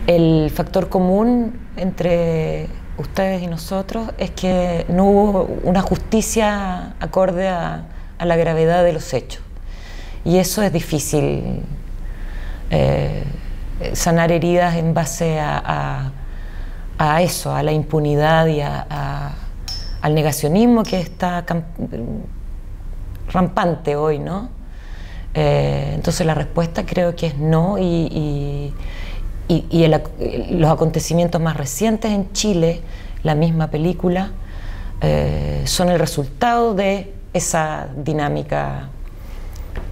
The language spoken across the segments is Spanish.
El factor común entre ustedes y nosotros es que no hubo una justicia acorde a la gravedad de los hechos. Y eso es difícil, sanar heridas en base a eso, a la impunidad y al negacionismo que está rampante hoy, ¿no? Entonces la respuesta creo que es no, y los acontecimientos más recientes en Chile, la misma película, son el resultado de esa dinámica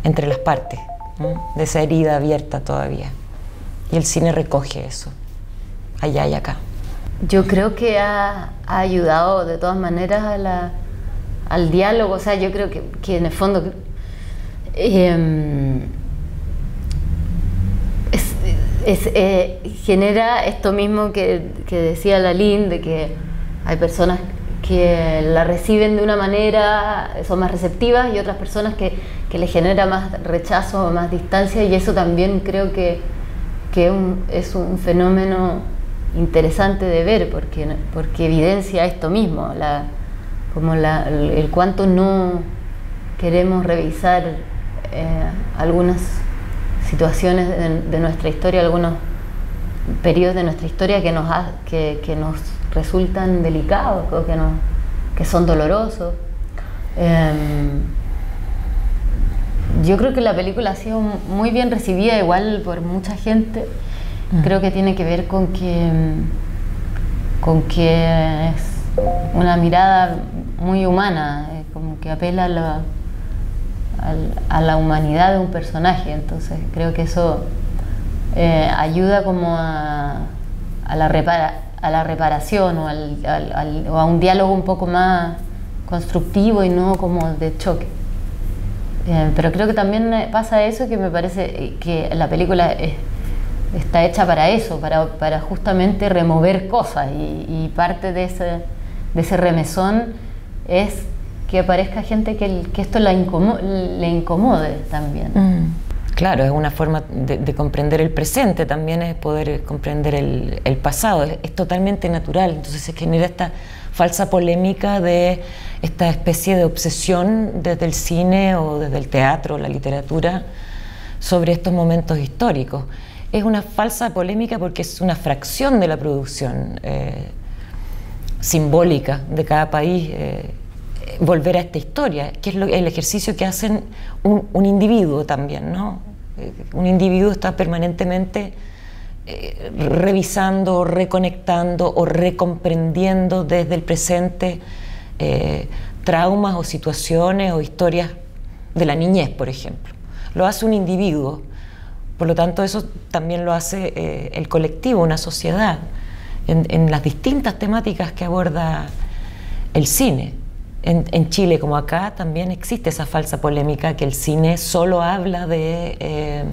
entre las partes, ¿no? De esa herida abierta todavía. Y el cine recoge eso, allá y acá. Yo creo que ha ayudado de todas maneras al diálogo. O sea, yo creo que en el fondo genera esto mismo que decía Lalín, de que hay personas que la reciben de una manera, son más receptivas, y otras personas que les genera más rechazo o más distancia, y eso también creo que es un fenómeno interesante de ver, porque evidencia esto mismo, el cuánto no queremos revisar algunas situaciones de nuestra historia, algunos periodos de nuestra historia que nos resultan delicados o que son dolorosos. Yo creo que la película ha sido muy bien recibida igual por mucha gente. Creo que tiene que ver con que es una mirada muy humana, como que apela a la humanidad de un personaje. Entonces creo que eso ayuda como a la reparación o a un diálogo un poco más constructivo y no como de choque. Pero creo que también pasa eso, que me parece que la película está hecha para eso, para justamente remover cosas, y parte de ese remesón es que aparezca gente que esto le incomode también. Claro, es una forma de comprender el presente, también es poder comprender el pasado, es totalmente natural. Entonces se genera esta falsa polémica de esta especie de obsesión desde el cine o desde el teatro, la literatura, sobre estos momentos históricos. Es una falsa polémica porque es una fracción de la producción simbólica de cada país, volver a esta historia, que es el ejercicio que hacen un individuo también, ¿no? Un individuo está permanentemente revisando, reconectando o recomprendiendo desde el presente traumas o situaciones o historias de la niñez, por ejemplo. Lo hace un individuo, por lo tanto eso también lo hace el colectivo, una sociedad, en las distintas temáticas que aborda el cine. En Chile como acá también existe esa falsa polémica que el cine solo habla de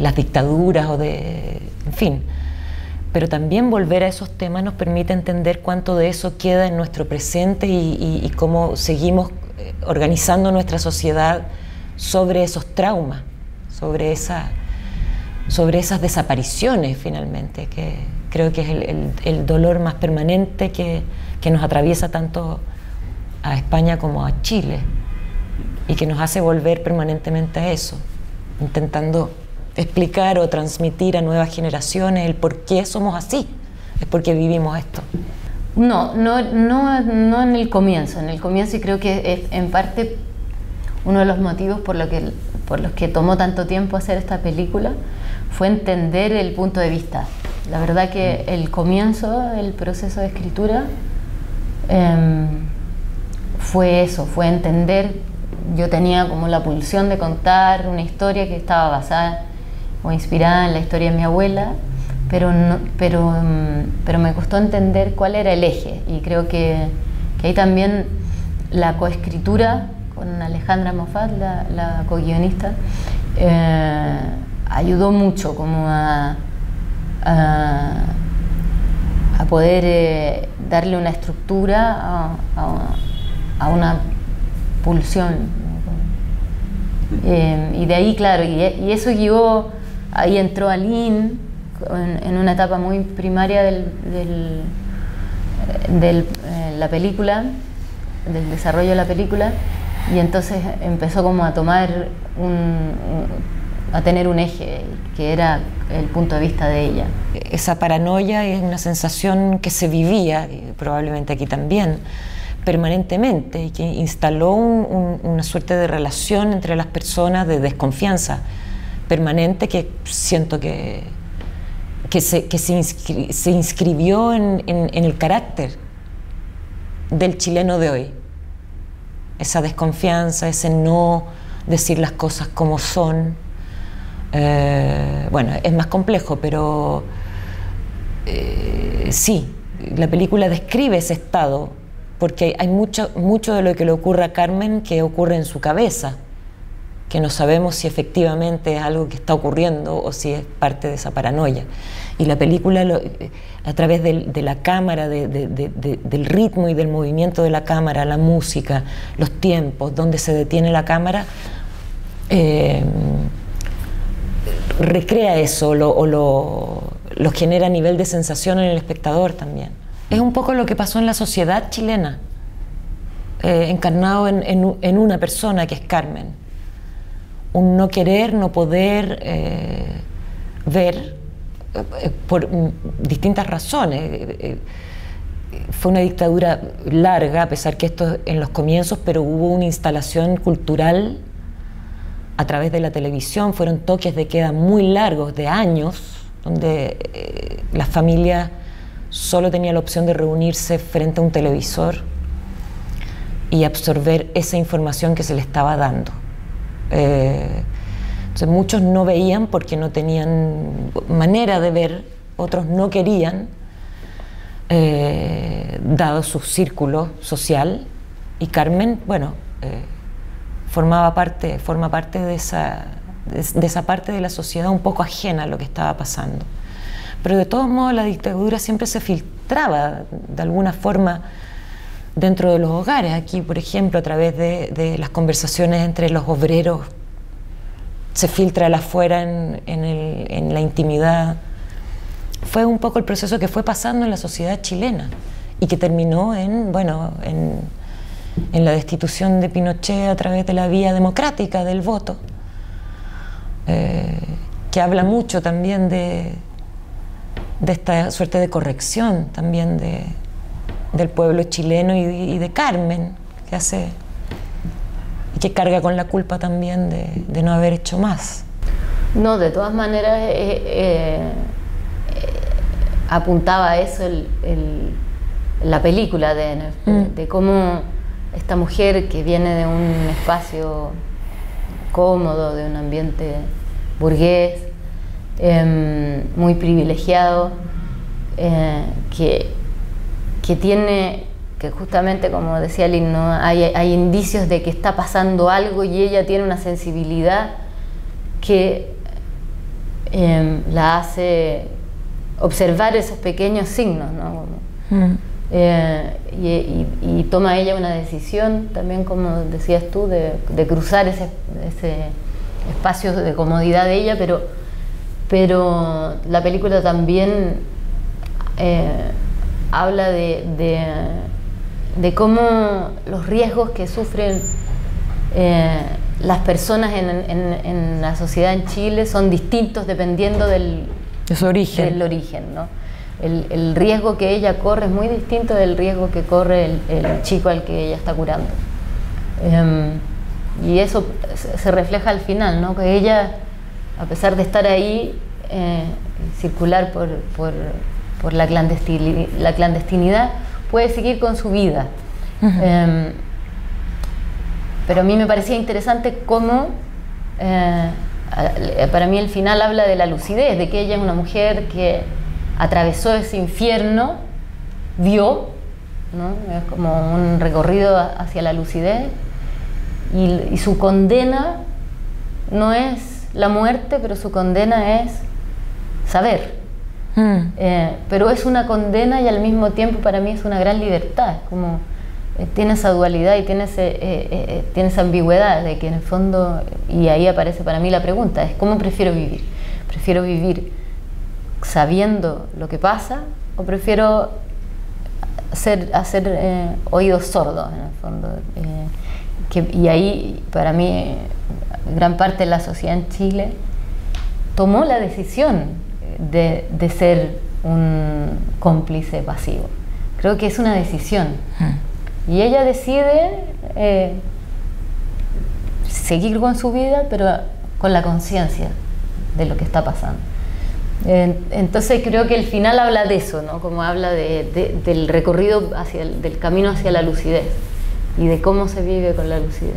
las dictaduras o en fin. Pero también volver a esos temas nos permite entender cuánto de eso queda en nuestro presente y cómo seguimos organizando nuestra sociedad sobre esos traumas, sobre esas desapariciones finalmente, que creo que es el dolor más permanente que nos atraviesa tanto a España como a Chile, y que nos hace volver permanentemente a eso, intentando explicar o transmitir a nuevas generaciones el por qué somos así, es porque vivimos esto. No en el comienzo. En el comienzo, y creo que es en parte uno de los motivos por los que tomó tanto tiempo hacer esta película, fue entender el punto de vista. La verdad que el comienzo, el proceso de escritura, fue eso, fue entender. Yo tenía como la pulsión de contar una historia que estaba basada o inspirada en la historia de mi abuela, pero me costó entender cuál era el eje, y creo que ahí también la coescritura con Alejandra Moffat, la co-guionista, ayudó mucho como a poder darle una estructura a una pulsión. Y de ahí, claro, y eso guió, ahí entró Aline en una etapa muy primaria la película, del desarrollo de la película, y entonces empezó como a tomar a tener un eje, que era el punto de vista de ella. Esa paranoia es una sensación que se vivía, y probablemente aquí también, permanentemente, y que instaló una suerte de relación entre las personas de desconfianza permanente que siento que se inscribió en el carácter del chileno de hoy. Esa desconfianza, ese no decir las cosas como son. Bueno, es más complejo, pero sí, la película describe ese estado, porque hay mucho de lo que le ocurre a Carmen que ocurre en su cabeza, que no sabemos si efectivamente es algo que está ocurriendo o si es parte de esa paranoia. Y la película, a través de la cámara, del ritmo y del movimiento de la cámara, la música, los tiempos, donde se detiene la cámara, recrea eso o lo genera a nivel de sensación en el espectador también. Es un poco lo que pasó en la sociedad chilena, encarnado en una persona que es Carmen. Un no querer, no poder ver por distintas razones. Fue una dictadura larga, a pesar que esto en los comienzos, pero hubo una instalación cultural a través de la televisión, fueron toques de queda muy largos, de años, donde la familia solo tenía la opción de reunirse frente a un televisor y absorber esa información que se le estaba dando. Entonces muchos no veían porque no tenían manera de ver, otros no querían, dado su círculo social, y Carmen, bueno, forma parte de esa parte de la sociedad un poco ajena a lo que estaba pasando. Pero de todos modos la dictadura siempre se filtraba de alguna forma dentro de los hogares. Aquí, por ejemplo, a través de las conversaciones entre los obreros, se filtra el afuera en la intimidad. Fue un poco el proceso que fue pasando en la sociedad chilena y que terminó en la destitución de Pinochet a través de la vía democrática del voto, que habla mucho también de esta suerte de corrección también del pueblo chileno y de Carmen, que hace y que carga con la culpa también de no haber hecho más. No, de todas maneras apuntaba a eso la película de cómo esta mujer que viene de un espacio cómodo, de un ambiente burgués, muy privilegiado, que tiene, que justamente como decía Lynn, ¿no? hay indicios de que está pasando algo y ella tiene una sensibilidad que la hace observar esos pequeños signos, ¿no? Y toma ella una decisión también, como decías tú, de cruzar ese espacio de comodidad de ella, pero la película también habla de cómo los riesgos que sufren las personas en la sociedad en Chile son distintos dependiendo de su origen. Del origen, ¿no? El riesgo que ella corre es muy distinto del riesgo que corre el chico al que ella está curando. Y eso se refleja al final, ¿no? Que ella, a pesar de estar ahí, circular por la clandestinidad, puede seguir con su vida. Pero a mí me parecía interesante cómo, para mí el final habla de la lucidez, de que ella es una mujer que atravesó ese infierno, vio, ¿no? Es como un recorrido hacia la lucidez, y su condena no es la muerte, pero su condena es saber. Pero es una condena y al mismo tiempo para mí es una gran libertad, como tiene esa dualidad y tiene esa ambigüedad de que en el fondo, y ahí aparece para mí la pregunta, es ¿cómo prefiero vivir? ¿Prefiero vivir sabiendo lo que pasa, o prefiero hacer oídos sordos, en el fondo. Y ahí, para mí, gran parte de la sociedad en Chile tomó la decisión de ser un cómplice pasivo. Creo que es una decisión. Y ella decide seguir con su vida, pero con la conciencia de lo que está pasando. Entonces creo que el final habla de eso, ¿no? Como habla del recorrido del camino hacia la lucidez y de cómo se vive con la lucidez.